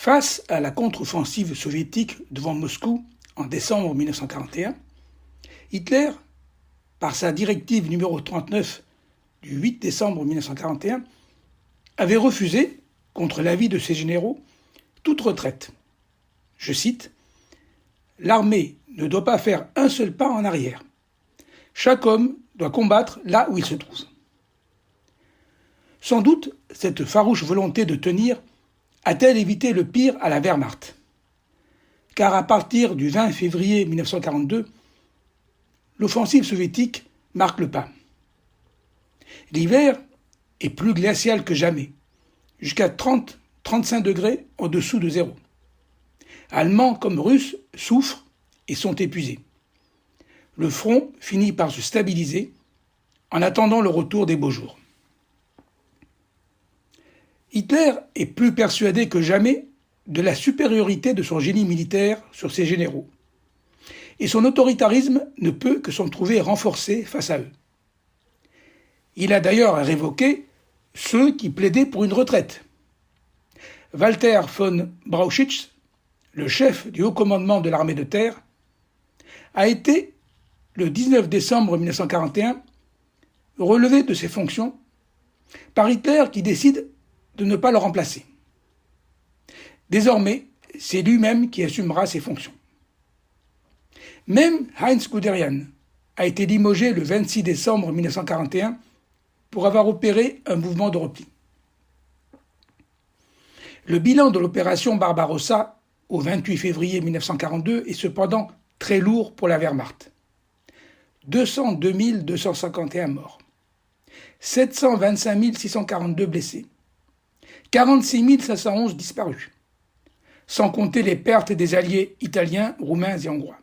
Face à la contre-offensive soviétique devant Moscou en décembre 1941, Hitler, par sa directive numéro 39 du 8 décembre 1941, avait refusé, contre l'avis de ses généraux, toute retraite. Je cite, « L'armée ne doit pas faire un seul pas en arrière. Chaque homme doit combattre là où il se trouve. » Sans doute, cette farouche volonté de tenir a-t-elle évité le pire à la Wehrmacht. Car à partir du 20 février 1942, l'offensive soviétique marque le pas. L'hiver est plus glacial que jamais, jusqu'à 30-35 degrés en dessous de zéro. Allemands comme Russes souffrent et sont épuisés. Le front finit par se stabiliser en attendant le retour des beaux jours. Hitler est plus persuadé que jamais de la supériorité de son génie militaire sur ses généraux, et son autoritarisme ne peut que s'en trouver renforcé face à eux. Il a d'ailleurs révoqué ceux qui plaidaient pour une retraite. Walter von Brauchitsch, le chef du haut commandement de l'armée de terre, a été, le 19 décembre 1941, relevé de ses fonctions par Hitler qui décide de ne pas le remplacer. Désormais, c'est lui-même qui assumera ses fonctions. Même Heinz Guderian a été limogé le 26 décembre 1941 pour avoir opéré un mouvement de repli. Le bilan de l'opération Barbarossa au 28 février 1942 est cependant très lourd pour la Wehrmacht. 202 251 morts, 725 642 blessés, 46 511 disparus, sans compter les pertes des alliés italiens, roumains et hongrois.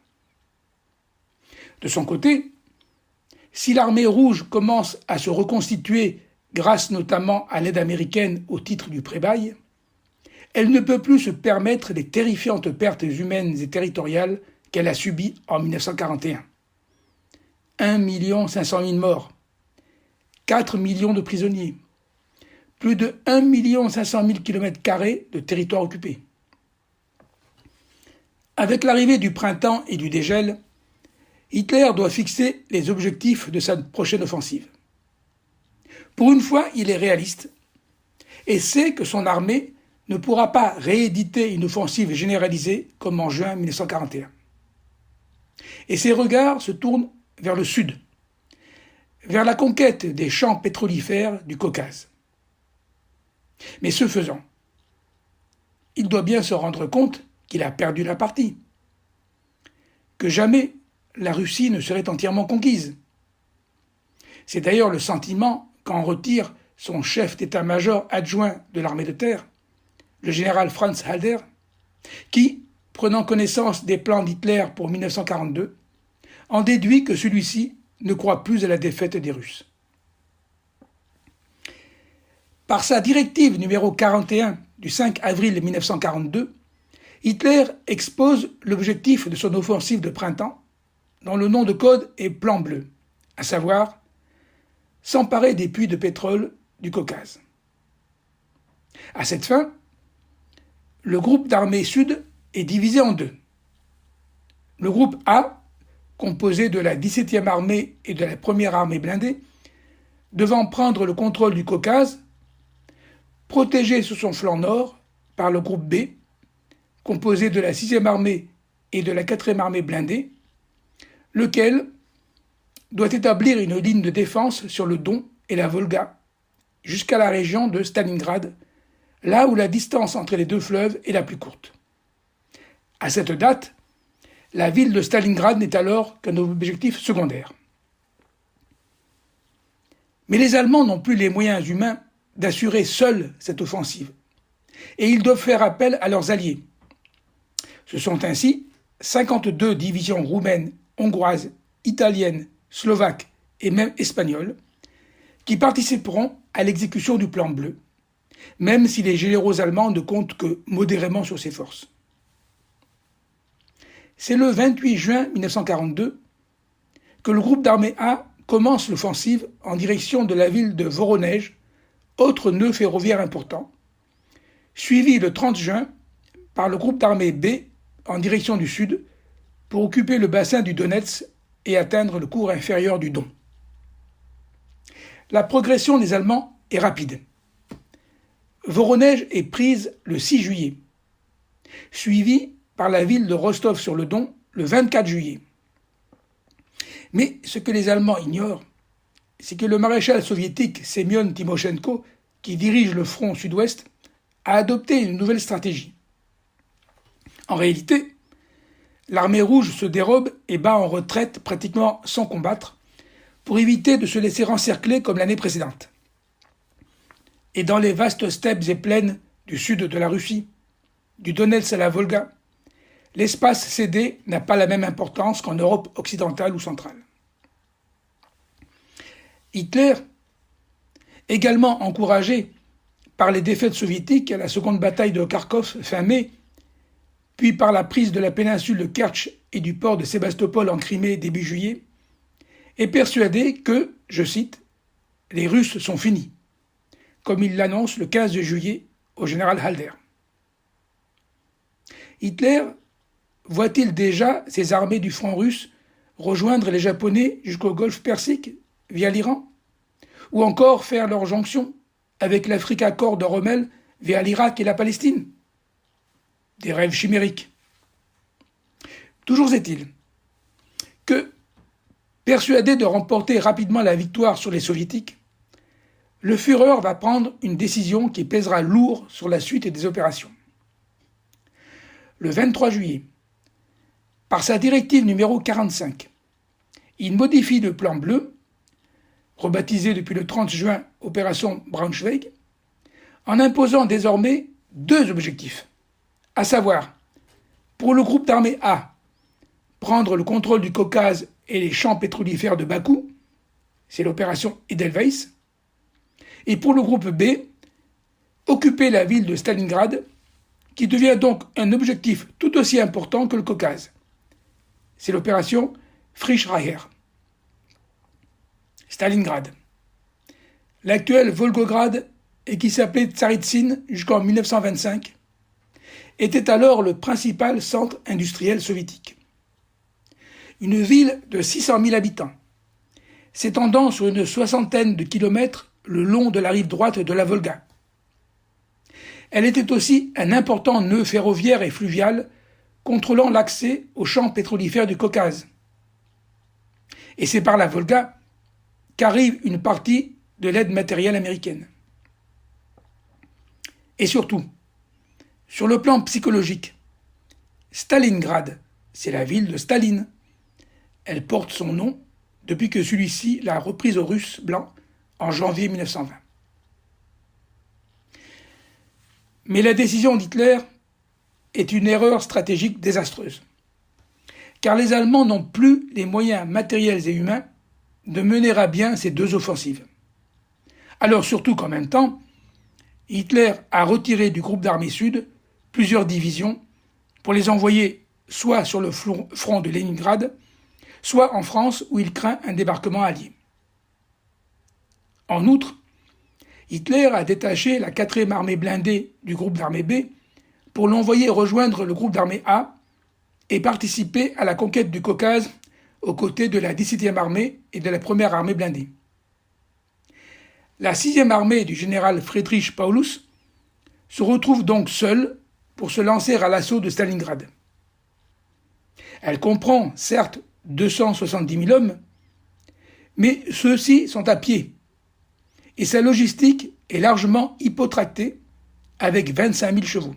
De son côté, si l'armée rouge commence à se reconstituer grâce notamment à l'aide américaine au titre du pré-bail, elle ne peut plus se permettre les terrifiantes pertes humaines et territoriales qu'elle a subies en 1941. 1 500 000 morts, 4 millions de prisonniers, plus de 1 500 000 km² de territoire occupé. Avec l'arrivée du printemps et du dégel, Hitler doit fixer les objectifs de sa prochaine offensive. Pour une fois, il est réaliste et sait que son armée ne pourra pas rééditer une offensive généralisée comme en juin 1941. Et ses regards se tournent vers le sud, vers la conquête des champs pétrolifères du Caucase. Mais ce faisant, il doit bien se rendre compte qu'il a perdu la partie, que jamais la Russie ne serait entièrement conquise. C'est d'ailleurs le sentiment qu'en retire son chef d'état-major adjoint de l'armée de terre, le général Franz Halder, qui, prenant connaissance des plans d'Hitler pour 1942, en déduit que celui-ci ne croit plus à la défaite des Russes. Par sa directive numéro 41 du 5 avril 1942, Hitler expose l'objectif de son offensive de printemps, dont le nom de code est Plan Bleu, à savoir s'emparer des puits de pétrole du Caucase. À cette fin, le groupe d'armée sud est divisé en deux. Le groupe A, composé de la 17e armée et de la 1re armée blindée, devant prendre le contrôle du Caucase, protégé sur son flanc nord par le groupe B, composé de la 6e armée et de la 4e armée blindée, lequel doit établir une ligne de défense sur le Don et la Volga, jusqu'à la région de Stalingrad, là où la distance entre les deux fleuves est la plus courte. À cette date, la ville de Stalingrad n'est alors qu'un objectif secondaire. Mais les Allemands n'ont plus les moyens humains d'assurer seuls cette offensive, et ils doivent faire appel à leurs alliés. Ce sont ainsi 52 divisions roumaines, hongroises, italiennes, slovaques et même espagnoles qui participeront à l'exécution du plan bleu, même si les généraux allemands ne comptent que modérément sur ces forces. C'est le 28 juin 1942 que le groupe d'armée A commence l'offensive en direction de la ville de Voronej, autre nœud ferroviaire important, suivi le 30 juin par le groupe d'armée B en direction du sud pour occuper le bassin du Donetsk et atteindre le cours inférieur du Don. La progression des Allemands est rapide. Voronej est prise le 6 juillet, suivie par la ville de Rostov-sur-le-Don le 24 juillet. Mais ce que les Allemands ignorent, c'est que le maréchal soviétique Semyon Timoshenko, qui dirige le front sud-ouest, a adopté une nouvelle stratégie. En réalité, l'armée rouge se dérobe et bat en retraite pratiquement sans combattre pour éviter de se laisser encercler comme l'année précédente. Et dans les vastes steppes et plaines du sud de la Russie, du Donetsk à la Volga, l'espace cédé n'a pas la même importance qu'en Europe occidentale ou centrale. Hitler, également encouragé par les défaites soviétiques à la seconde bataille de Kharkov fin mai, puis par la prise de la péninsule de Kertch et du port de Sébastopol en Crimée début juillet, est persuadé que, je cite, « les Russes sont finis », comme il l'annonce le 15 juillet au général Halder. Hitler voit-il déjà ses armées du front russe rejoindre les Japonais jusqu'au golfe Persique via l'Iran, ou encore faire leur jonction avec l'Afrique Accord de Rommel via l'Irak et la Palestine? Des rêves chimériques. Toujours est-il que, persuadé de remporter rapidement la victoire sur les soviétiques, le Führer va prendre une décision qui pèsera lourd sur la suite des opérations. Le 23 juillet, par sa directive numéro 45, il modifie le plan bleu, rebaptisé depuis le 30 juin Opération Braunschweig, en imposant désormais deux objectifs, à savoir, pour le groupe d'armée A, prendre le contrôle du Caucase et les champs pétrolifères de Bakou, c'est l'opération Edelweiss, et pour le groupe B, occuper la ville de Stalingrad, qui devient donc un objectif tout aussi important que le Caucase. C'est l'opération Frischreiher. Stalingrad. L'actuel Volgograd, et qui s'appelait Tsaritsyne jusqu'en 1925, était alors le principal centre industriel soviétique. Une ville de 600 000 habitants, s'étendant sur une soixantaine de kilomètres le long de la rive droite de la Volga. Elle était aussi un important nœud ferroviaire et fluvial contrôlant l'accès aux champs pétrolifères du Caucase. Et c'est par la Volga qu'arrive une partie de l'aide matérielle américaine. Et surtout, sur le plan psychologique, Stalingrad, c'est la ville de Staline. Elle porte son nom depuis que celui-ci l'a reprise aux Russes blancs en janvier 1920. Mais la décision d'Hitler est une erreur stratégique désastreuse, car les Allemands n'ont plus les moyens matériels et humains de mener à bien ces deux offensives. Alors surtout qu'en même temps, Hitler a retiré du groupe d'armées sud plusieurs divisions pour les envoyer soit sur le front de Leningrad, soit en France où il craint un débarquement allié. En outre, Hitler a détaché la 4e armée blindée du groupe d'armée B pour l'envoyer rejoindre le groupe d'armée A et participer à la conquête du Caucase aux côtés de la 17e armée et de la 1re armée blindée. La 6e armée du général Friedrich Paulus se retrouve donc seule pour se lancer à l'assaut de Stalingrad. Elle comprend, certes, 270 000 hommes, mais ceux-ci sont à pied, et sa logistique est largement hypotractée avec 25 000 chevaux.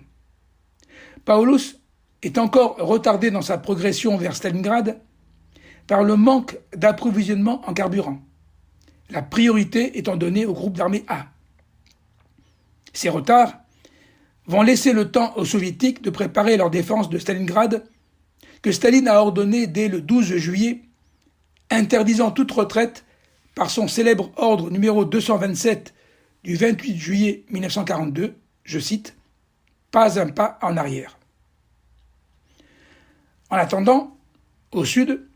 Paulus est encore retardé dans sa progression vers Stalingrad par le manque d'approvisionnement en carburant, la priorité étant donnée au groupe d'armée A. Ces retards vont laisser le temps aux soviétiques de préparer leur défense de Stalingrad, que Staline a ordonné dès le 12 juillet, interdisant toute retraite par son célèbre ordre numéro 227 du 28 juillet 1942, je cite, « Pas un pas en arrière ». En attendant, au sud,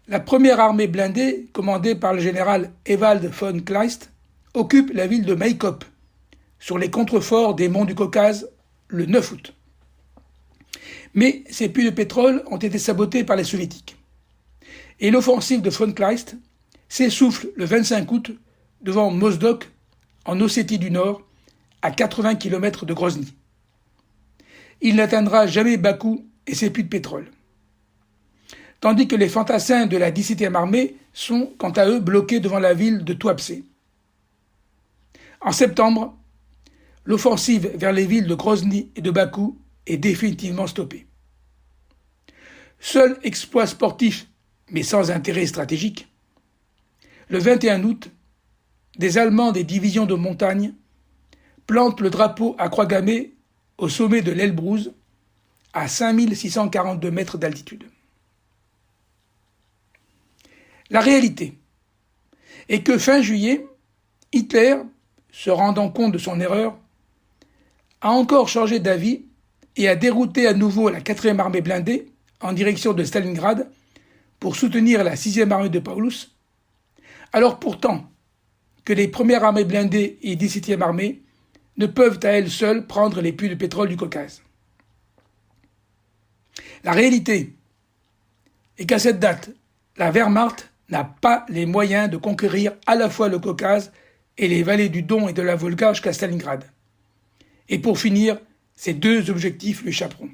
la 1re armée blindée, commandée par le général Ewald von Kleist, occupe la ville de Maïkop, sur les contreforts des monts du Caucase, le 9 août. Mais ces puits de pétrole ont été sabotés par les soviétiques. Et l'offensive de von Kleist s'essouffle le 25 août devant Mozdok, en Ossétie du Nord, à 80 km de Grozny. Il n'atteindra jamais Bakou et ses puits de pétrole. Tandis que les fantassins de la 17e armée sont, quant à eux, bloqués devant la ville de Tuapse. En septembre, l'offensive vers les villes de Grozny et de Bakou est définitivement stoppée. Seul exploit sportif, mais sans intérêt stratégique, le 21 août, des Allemands des divisions de montagne plantent le drapeau à croix gammée au sommet de l'Elbrouz, à 5642 mètres d'altitude. La réalité est que fin juillet, Hitler, se rendant compte de son erreur, a encore changé d'avis et a dérouté à nouveau la 4e armée blindée en direction de Stalingrad pour soutenir la 6e armée de Paulus, alors pourtant que les premières armées blindées et 17e armée ne peuvent à elles seules prendre les puits de pétrole du Caucase. La réalité est qu'à cette date, la Wehrmacht n'a pas les moyens de conquérir à la fois le Caucase et les vallées du Don et de la Volga jusqu'à Stalingrad. Et pour finir, ces deux objectifs lui échapperont.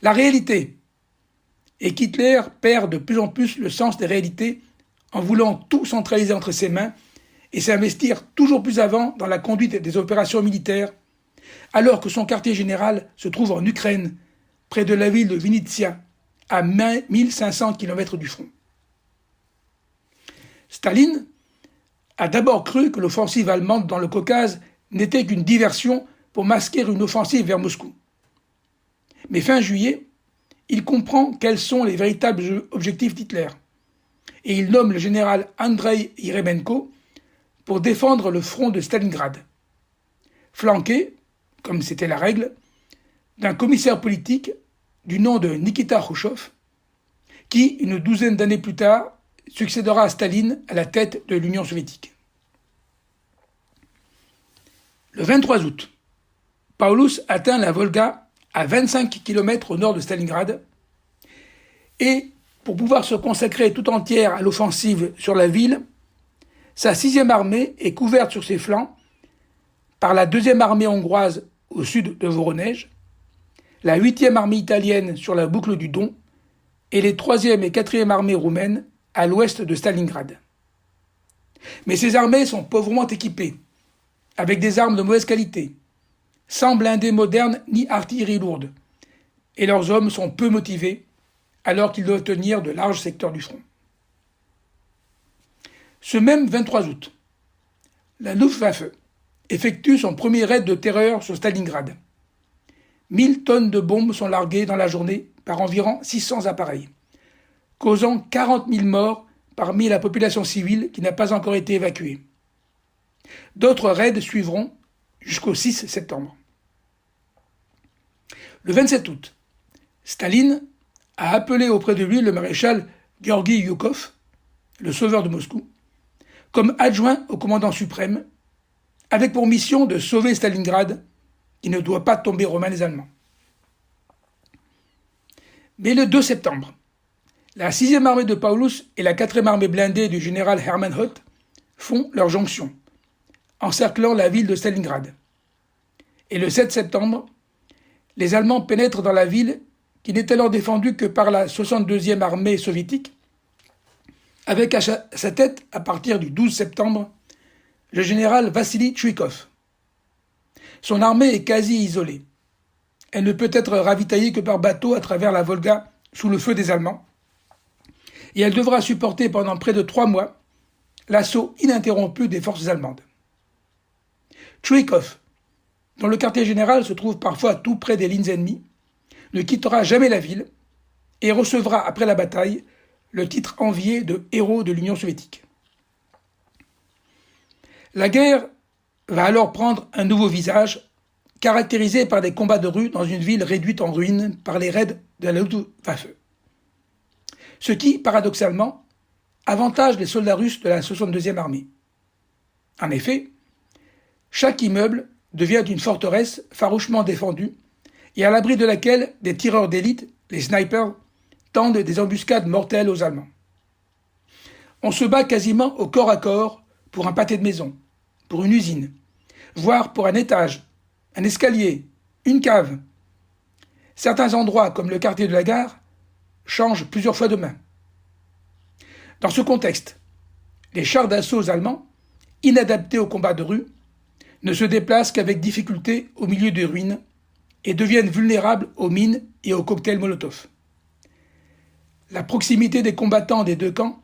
La réalité est qu'Hitler perd de plus en plus le sens des réalités en voulant tout centraliser entre ses mains et s'investir toujours plus avant dans la conduite des opérations militaires, alors que son quartier général se trouve en Ukraine, près de la ville de Vinnytsia, à 1500 km du front. Staline a d'abord cru que l'offensive allemande dans le Caucase n'était qu'une diversion pour masquer une offensive vers Moscou. Mais fin juillet, il comprend quels sont les véritables objectifs d'Hitler, et il nomme le général Andrei Yeremenko pour défendre le front de Stalingrad, flanqué, comme c'était la règle, d'un commissaire politique du nom de Nikita Khrouchtchev, qui, une douzaine d'années plus tard, succédera à Staline à la tête de l'Union soviétique. Le 23 août, Paulus atteint la Volga à 25 km au nord de Stalingrad, et pour pouvoir se consacrer tout entière à l'offensive sur la ville, sa 6e armée est couverte sur ses flancs par la 2e armée hongroise au sud de Voronezh, la 8e armée italienne sur la boucle du Don et les 3e et 4e armées roumaines à l'ouest de Stalingrad. Mais ces armées sont pauvrement équipées, avec des armes de mauvaise qualité, sans blindés modernes ni artillerie lourde, et leurs hommes sont peu motivés, alors qu'ils doivent tenir de larges secteurs du front. Ce même 23 août, la Luftwaffe effectue son premier raid de terreur sur Stalingrad. 1000 tonnes de bombes sont larguées dans la journée par environ 600 appareils, causant 40 000 morts parmi la population civile qui n'a pas encore été évacuée. D'autres raids suivront jusqu'au 6 septembre. Le 27 août, Staline a appelé auprès de lui le maréchal Georgi Yukov, le sauveur de Moscou, comme adjoint au commandant suprême, avec pour mission de sauver Stalingrad, qui ne doit pas tomber aux mains des Allemands. Mais le 2 septembre, la 6e armée de Paulus et la 4e armée blindée du général Hermann Hoth font leur jonction, encerclant la ville de Stalingrad. Et le 7 septembre, les Allemands pénètrent dans la ville qui n'est alors défendue que par la 62e armée soviétique, avec à sa tête, à partir du 12 septembre, le général Vassili Tchuikov. Son armée est quasi isolée. Elle ne peut être ravitaillée que par bateau à travers la Volga sous le feu des Allemands, et elle devra supporter pendant près de 3 mois l'assaut ininterrompu des forces allemandes. Tchuikov, dont le quartier général se trouve parfois tout près des lignes ennemies, ne quittera jamais la ville et recevra après la bataille le titre envié de héros de l'Union soviétique. La guerre va alors prendre un nouveau visage, caractérisé par des combats de rue dans une ville réduite en ruines par les raids de la Luftwaffe. Ce qui, paradoxalement, avantage les soldats russes de la 62e armée. En effet, chaque immeuble devient une forteresse farouchement défendue et à l'abri de laquelle des tireurs d'élite, les snipers, tendent des embuscades mortelles aux Allemands. On se bat quasiment au corps à corps pour un pâté de maison, pour une usine, voire pour un étage, un escalier, une cave. Certains endroits, comme le quartier de la gare, changent plusieurs fois de main. Dans ce contexte, les chars d'assaut allemands, inadaptés au combat de rue, ne se déplacent qu'avec difficulté au milieu des ruines et deviennent vulnérables aux mines et aux cocktails Molotov. La proximité des combattants des deux camps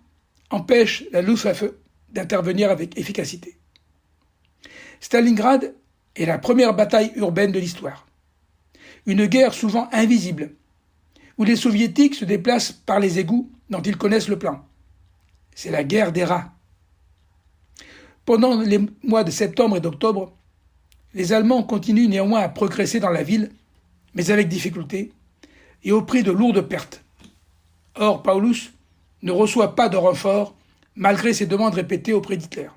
empêche la Luftwaffe d'intervenir avec efficacité. Stalingrad est la première bataille urbaine de l'histoire. Une guerre souvent invisible, où les soviétiques se déplacent par les égouts dont ils connaissent le plan. C'est la guerre des rats. Pendant les mois de septembre et d'octobre, les Allemands continuent néanmoins à progresser dans la ville, mais avec difficulté et au prix de lourdes pertes. Or, Paulus ne reçoit pas de renfort malgré ses demandes répétées auprès d'Hitler.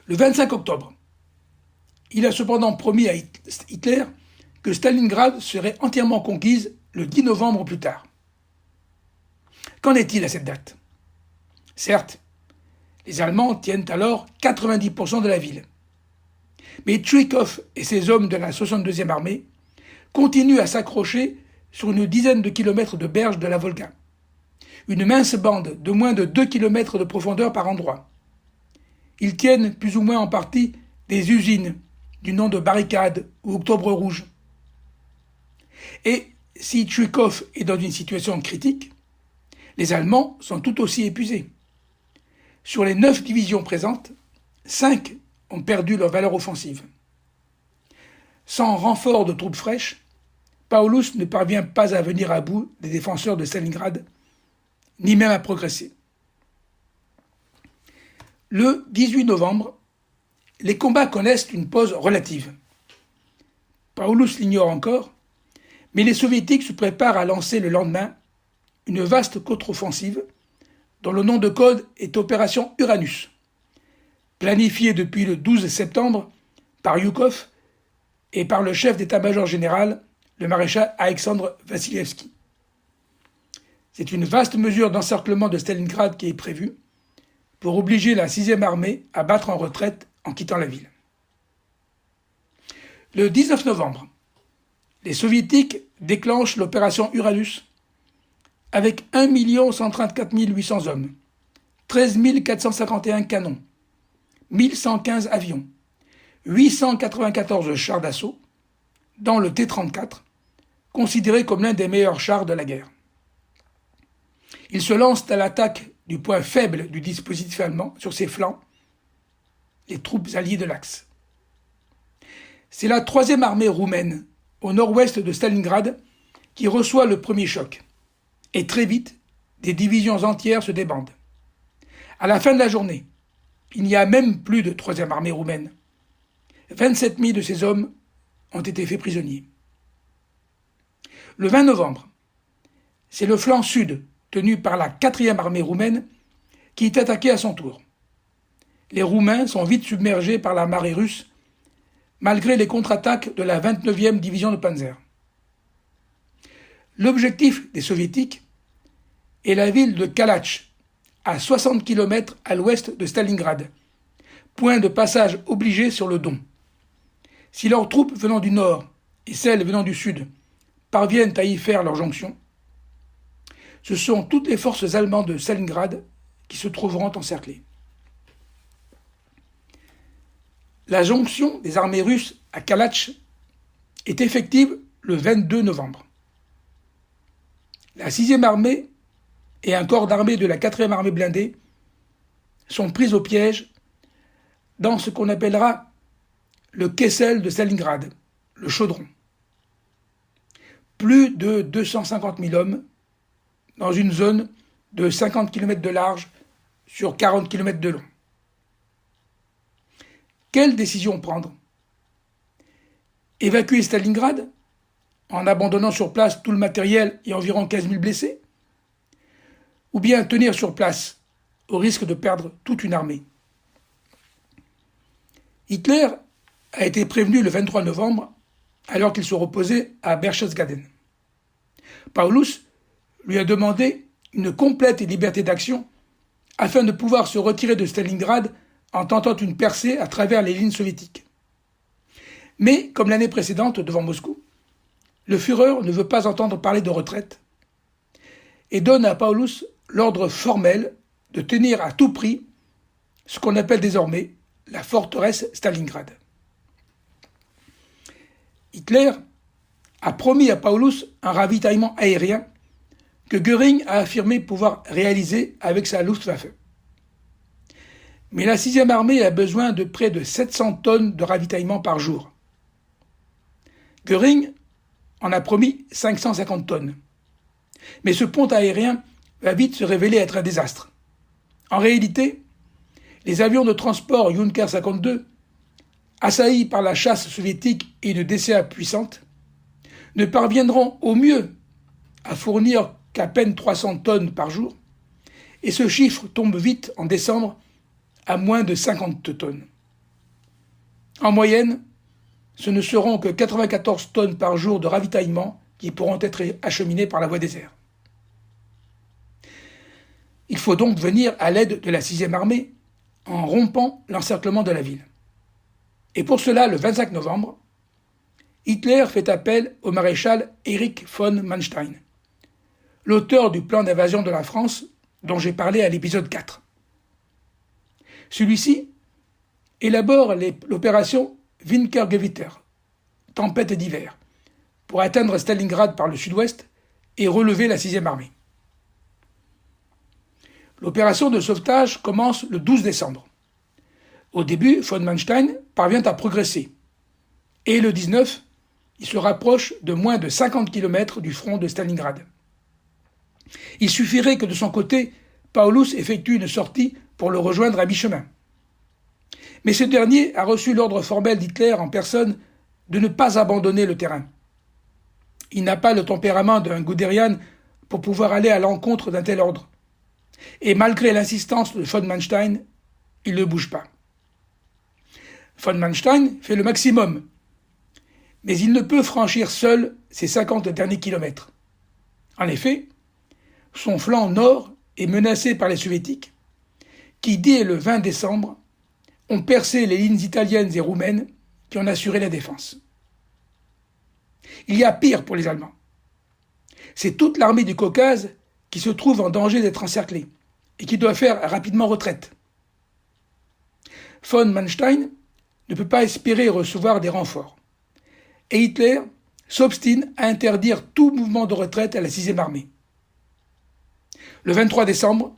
Le 25 octobre, il a cependant promis à Hitler que Stalingrad serait entièrement conquise le 10 novembre au plus tard. Qu'en est-il à cette date ? Certes, les Allemands tiennent alors 90% de la ville. Mais Tchoukov et ses hommes de la 62e armée continuent à s'accrocher sur une dizaine de kilomètres de berges de la Volga. Une mince bande de moins de 2 kilomètres de profondeur par endroit. Ils tiennent plus ou moins en partie des usines du nom de barricades ou Octobre Rouge. Et si Tchoukov est dans une situation critique, les Allemands sont tout aussi épuisés. Sur les 9 divisions présentes, 5 ont perdu leur valeur offensive. Sans renfort de troupes fraîches, Paulus ne parvient pas à venir à bout des défenseurs de Stalingrad, ni même à progresser. Le 18 novembre, les combats connaissent une pause relative. Paulus l'ignore encore, mais les soviétiques se préparent à lancer le lendemain une vaste contre-offensive dont le nom de code est Opération Uranus, planifiée depuis le 12 septembre par Yukov et par le chef d'état-major général, le maréchal Alexandre Vassilievski. C'est une vaste mesure d'encerclement de Stalingrad qui est prévue pour obliger la 6e armée à battre en retraite en quittant la ville. Le 19 novembre, les soviétiques déclenchent l'opération Uranus avec 1 134 800 hommes, 13 451 canons, 1115 avions, 894 chars d'assaut, dont le T-34, considéré comme l'un des meilleurs chars de la guerre. Ils se lancent à l'attaque du point faible du dispositif allemand sur ses flancs, les troupes alliées de l'Axe. C'est la 3e armée roumaine, au nord-ouest de Stalingrad, qui reçoit le premier choc. Et très vite, des divisions entières se débandent. À la fin de la journée, il n'y a même plus de 3e armée roumaine. 27 000 de ces hommes ont été faits prisonniers. Le 20 novembre, c'est le flanc sud, tenu par la 4e armée roumaine, qui est attaqué à son tour. Les Roumains sont vite submergés par la marée russe, malgré les contre-attaques de la 29e division de Panzer. L'objectif des Soviétiques est la ville de Kalach, à 60 km à l'ouest de Stalingrad, point de passage obligé sur le Don. Si leurs troupes venant du nord et celles venant du sud parviennent à y faire leur jonction, ce sont toutes les forces allemandes de Stalingrad qui se trouveront encerclées. La jonction des armées russes à Kalach est effective le 22 novembre. La 6e armée et un corps d'armée de la 4e armée blindée sont pris au piège dans ce qu'on appellera le Kessel de Stalingrad, le chaudron. Plus de 250 000 hommes dans une zone de 50 km de large sur 40 km de long. Quelle décision prendre ? Évacuer Stalingrad en abandonnant sur place tout le matériel et environ 15 000 blessés ? Ou bien tenir sur place au risque de perdre toute une armée ? Hitler a été prévenu le 23 novembre alors qu'il se reposait à Berchtesgaden. Paulus lui a demandé une complète liberté d'action afin de pouvoir se retirer de Stalingrad en tentant une percée à travers les lignes soviétiques. Mais, comme l'année précédente devant Moscou, le Führer ne veut pas entendre parler de retraite et donne à Paulus l'ordre formel de tenir à tout prix ce qu'on appelle désormais la forteresse Stalingrad. Hitler a promis à Paulus un ravitaillement aérien que Göring a affirmé pouvoir réaliser avec sa Luftwaffe. Mais la 6e armée a besoin de près de 700 tonnes de ravitaillement par jour. Göring en a promis 550 tonnes. Mais ce pont aérien va vite se révéler être un désastre. En réalité, les avions de transport Junker 52, assaillis par la chasse soviétique et une DCA puissante, ne parviendront au mieux à fournir qu'à peine 300 tonnes par jour, et ce chiffre tombe vite en décembre à moins de 50 tonnes. En moyenne, ce ne seront que 94 tonnes par jour de ravitaillement qui pourront être acheminées par la voie des airs. Il faut donc venir à l'aide de la 6e armée en rompant l'encerclement de la ville. Et pour cela, le 25 novembre, Hitler fait appel au maréchal Erich von Manstein, l'auteur du plan d'invasion de la France dont j'ai parlé à l'épisode 4. Celui-ci élabore l'opération Wintergewitter, tempête d'hiver, pour atteindre Stalingrad par le sud-ouest et relever la 6e armée. L'opération de sauvetage commence le 12 décembre. Au début, von Manstein parvient à progresser. Et le 19, il se rapproche de moins de 50 km du front de Stalingrad. Il suffirait que de son côté, Paulus effectue une sortie pour le rejoindre à mi-chemin. Mais ce dernier a reçu l'ordre formel d'Hitler en personne de ne pas abandonner le terrain. Il n'a pas le tempérament d'un Guderian pour pouvoir aller à l'encontre d'un tel ordre. Et malgré l'insistance de von Manstein, il ne bouge pas. Von Manstein fait le maximum, mais il ne peut franchir seul ces 50 derniers kilomètres. En effet, son flanc nord est menacé par les soviétiques, qui, dès le 20 décembre, ont percé les lignes italiennes et roumaines qui en assuraient la défense. Il y a pire pour les Allemands. C'est toute l'armée du Caucase qui se trouve en danger d'être encerclée et qui doit faire rapidement retraite. Von Manstein ne peut pas espérer recevoir des renforts. Et Hitler s'obstine à interdire tout mouvement de retraite à la 6e armée. Le 23 décembre,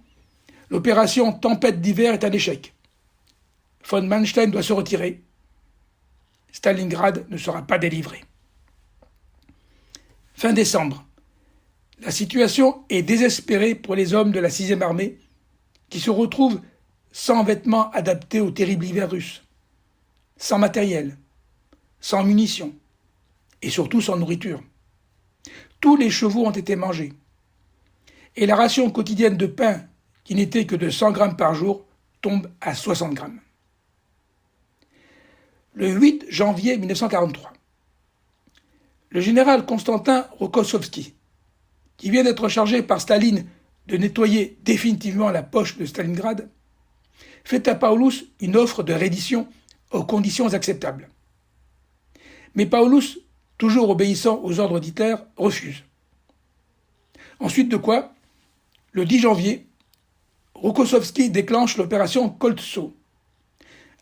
l'opération Tempête d'hiver est un échec. Von Manstein doit se retirer. Stalingrad ne sera pas délivré. Fin décembre. La situation est désespérée pour les hommes de la 6e armée qui se retrouvent sans vêtements adaptés au terrible hiver russe, sans matériel, sans munitions et surtout sans nourriture. Tous les chevaux ont été mangés et la ration quotidienne de pain, qui n'était que de 100 grammes par jour, tombe à 60 grammes. Le 8 janvier 1943, le général Konstantin Rokossovski, qui vient d'être chargé par Staline de nettoyer définitivement la poche de Stalingrad, fait à Paulus une offre de reddition aux conditions acceptables. Mais Paulus, toujours obéissant aux ordres d'Hitler, refuse. Ensuite de quoi, le 10 janvier, Rokossovski déclenche l'opération Koltsow.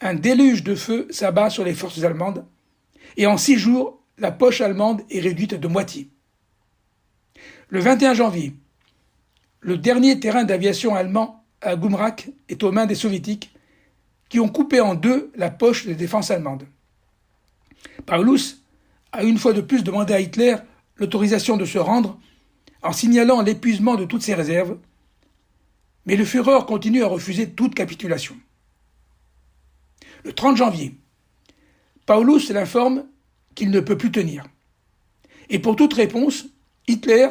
Un déluge de feu s'abat sur les forces allemandes, et en 6 jours, la poche allemande est réduite de moitié. Le 21 janvier, le dernier terrain d'aviation allemand à Gumrak est aux mains des soviétiques qui ont coupé en deux la poche de défense allemande. Paulus a une fois de plus demandé à Hitler l'autorisation de se rendre en signalant l'épuisement de toutes ses réserves, mais le Führer continue à refuser toute capitulation. Le 30 janvier, Paulus l'informe qu'il ne peut plus tenir. Et pour toute réponse, Hitler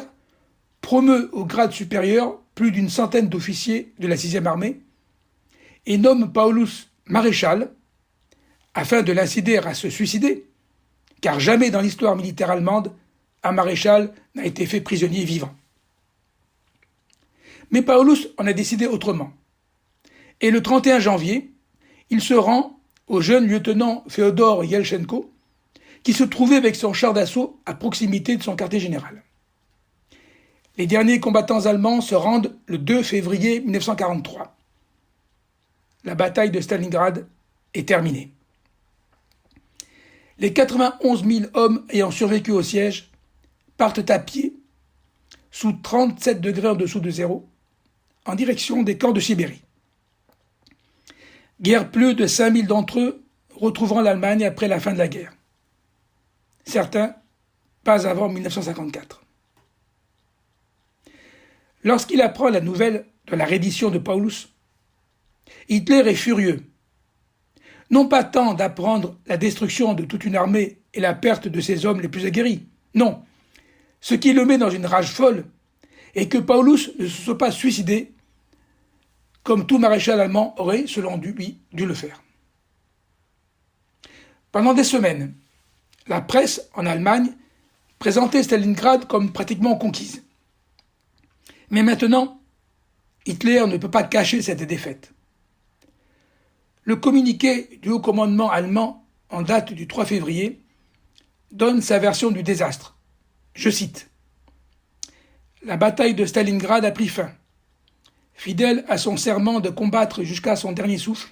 promeut au grade supérieur plus d'une centaine d'officiers de la 6e armée et nomme Paulus maréchal afin de l'inciter à se suicider, car jamais dans l'histoire militaire allemande, un maréchal n'a été fait prisonnier vivant. Mais Paulus en a décidé autrement. Et le 31 janvier, il se rend au jeune lieutenant Féodor Yelchenko, qui se trouvait avec son char d'assaut à proximité de son quartier général. Les derniers combattants allemands se rendent le 2 février 1943. La bataille de Stalingrad est terminée. Les 91 000 hommes ayant survécu au siège partent à pied, sous 37 degrés en dessous de zéro, en direction des camps de Sibérie. Guère plus de 5 000 d'entre eux retrouveront l'Allemagne après la fin de la guerre. Certains, pas avant 1954. Lorsqu'il apprend la nouvelle de la reddition de Paulus, Hitler est furieux. Non pas tant d'apprendre la destruction de toute une armée et la perte de ses hommes les plus aguerris. Non. Ce qui le met dans une rage folle est que Paulus ne se soit pas suicidé comme tout maréchal allemand aurait, selon lui, dû le faire. Pendant des semaines, la presse en Allemagne présentait Stalingrad comme pratiquement conquise. Mais maintenant, Hitler ne peut pas cacher cette défaite. Le communiqué du haut commandement allemand en date du 3 février donne sa version du désastre. Je cite : « La bataille de Stalingrad a pris fin. Fidèle à son serment de combattre jusqu'à son dernier souffle,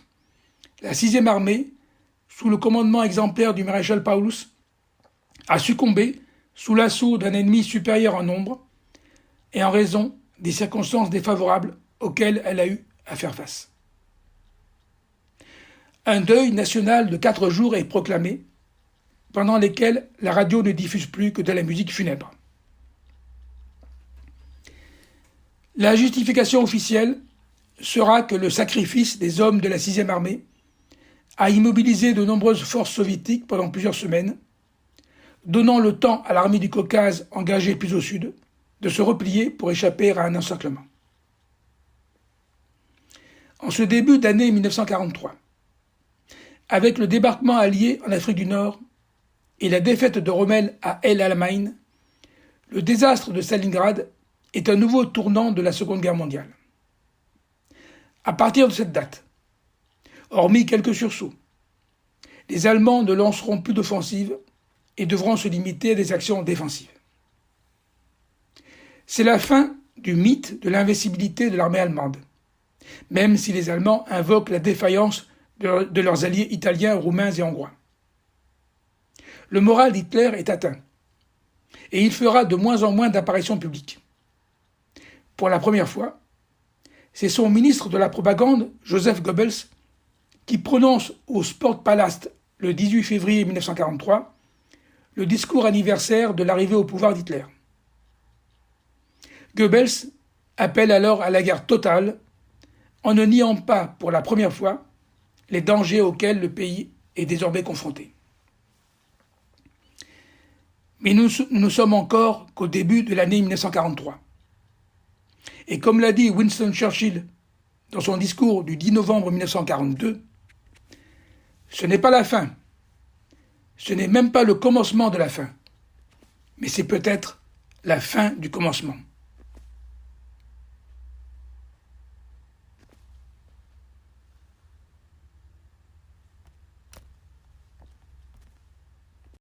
la 6e armée, sous le commandement exemplaire du maréchal Paulus, a succombé sous l'assaut d'un ennemi supérieur en nombre et en raison des circonstances défavorables auxquelles elle a eu à faire face. » Un deuil national de 4 jours est proclamé, pendant lesquels la radio ne diffuse plus que de la musique funèbre. La justification officielle sera que le sacrifice des hommes de la 6e armée a immobilisé de nombreuses forces soviétiques pendant plusieurs semaines, donnant le temps à l'armée du Caucase engagée plus au sud de se replier pour échapper à un encerclement. En ce début d'année 1943, avec le débarquement allié en Afrique du Nord et la défaite de Rommel à El Alamein, le désastre de Stalingrad est un nouveau tournant de la Seconde Guerre mondiale. À partir de cette date, hormis quelques sursauts, les Allemands ne lanceront plus d'offensive et devront se limiter à des actions défensives. C'est la fin du mythe de l'invincibilité de l'armée allemande, même si les Allemands invoquent la défaillance de leurs alliés italiens, roumains et hongrois. Le moral d'Hitler est atteint, et il fera de moins en moins d'apparitions publiques. Pour la première fois, c'est son ministre de la propagande, Joseph Goebbels, qui prononce au Sportpalast le 18 février 1943 le discours anniversaire de l'arrivée au pouvoir d'Hitler. Goebbels appelle alors à la guerre totale, en ne niant pas pour la première fois les dangers auxquels le pays est désormais confronté. Mais nous ne sommes encore qu'au début de l'année 1943. Et comme l'a dit Winston Churchill dans son discours du 10 novembre 1942, ce n'est pas la fin, ce n'est même pas le commencement de la fin, mais c'est peut-être la fin du commencement.